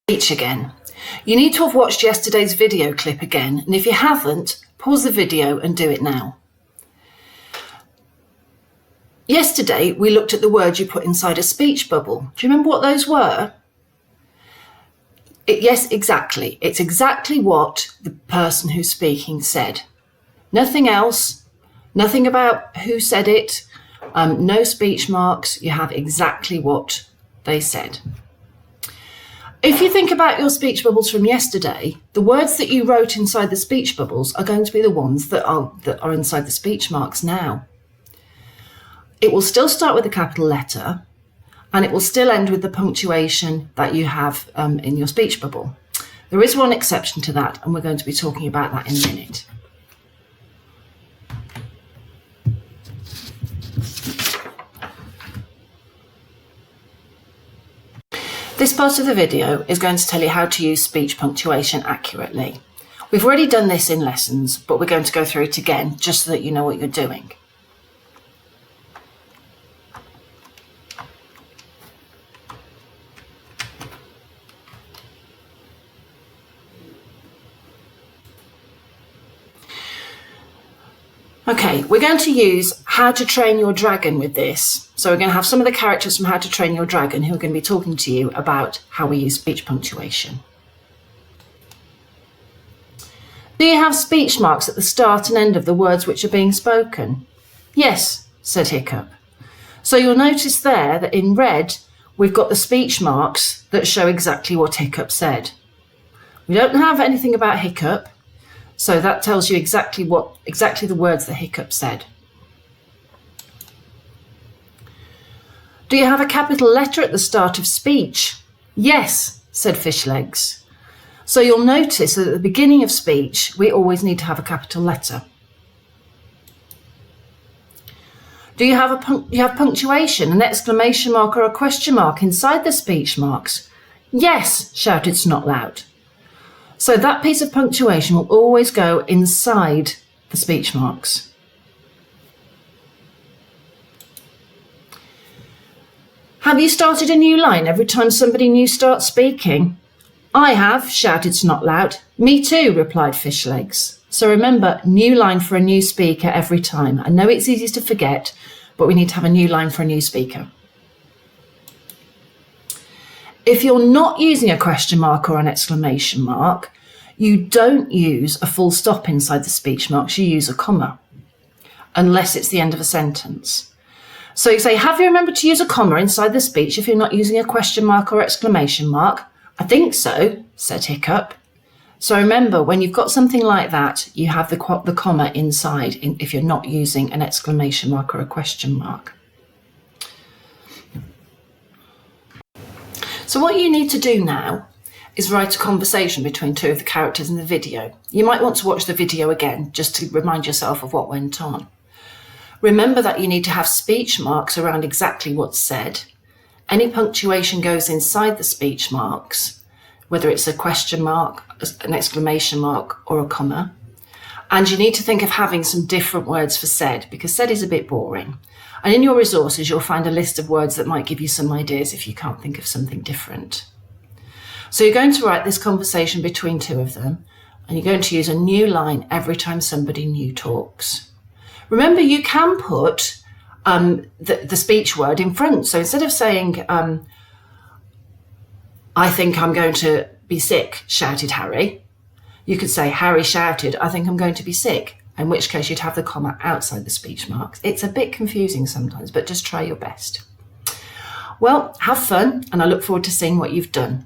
Speech again. You need to have watched yesterday's video clip again, and if you haven't, pause the video and do it now. Yesterday, we looked at the words you put inside a speech bubble. Do you remember what those were? Yes, exactly. It's exactly what the person who's speaking said. Nothing else, nothing about who said it, no speech marks. You have exactly what they said. If you think about your speech bubbles from yesterday, the words that you wrote inside the speech bubbles are going to be the ones that are inside the speech marks now. It will still start with a capital letter, and it will still end with the punctuation that you have in your speech bubble. There is one exception to that, and we're going to be talking about that in a minute. This part of the video is going to tell you how to use speech punctuation accurately. We've already done this in lessons, but we're going to go through it again just so that you know what you're doing. Okay, we're going to use How to Train Your Dragon with this. So we're going to have some of the characters from How to Train Your Dragon who are going to be talking to you about how we use speech punctuation. Do you have speech marks at the start and end of the words which are being spoken? Yes, said Hiccup. So you'll notice there that in red, we've got the speech marks that show exactly what Hiccup said. We don't have anything about Hiccup. So that tells you exactly the words that Hiccup said. Do you have a capital letter at the start of speech? Yes, said Fishlegs. So you'll notice that at the beginning of speech, we always need to have a capital letter. Do you have punctuation, an exclamation mark or a question mark inside the speech marks? Yes, shouted Snotlout. So that piece of punctuation will always go inside the speech marks. Have you started a new line every time somebody new starts speaking? I have, shouted Snotlout. Me too, replied Fishlegs. So remember, new line for a new speaker every time. I know it's easy to forget, but we need to have a new line for a new speaker. If you're not using a question mark or an exclamation mark, you don't use a full stop inside the speech marks, you use a comma, unless it's the end of a sentence. So you say, have you remembered to use a comma inside the speech if you're not using a question mark or exclamation mark? I think so, said Hiccup. So remember, when you've got something like that, you have the comma inside if you're not using an exclamation mark or a question mark. So what you need to do now is write a conversation between two of the characters in the video. You might want to watch the video again just to remind yourself of what went on. Remember that you need to have speech marks around exactly what's said. Any punctuation goes inside the speech marks, whether it's a question mark, an exclamation mark, or a comma. And you need to think of having some different words for said, because said is a bit boring. And in your resources, you'll find a list of words that might give you some ideas if you can't think of something different. So you're going to write this conversation between two of them, and you're going to use a new line every time somebody new talks. Remember, you can put the speech word in front. So instead of saying, I think I'm going to be sick, shouted Harry, you could say, Harry shouted, I think I'm going to be sick. In which case you'd have the comma outside the speech marks. It's a bit confusing sometimes, but just try your best. Well, have fun, and I look forward to seeing what you've done.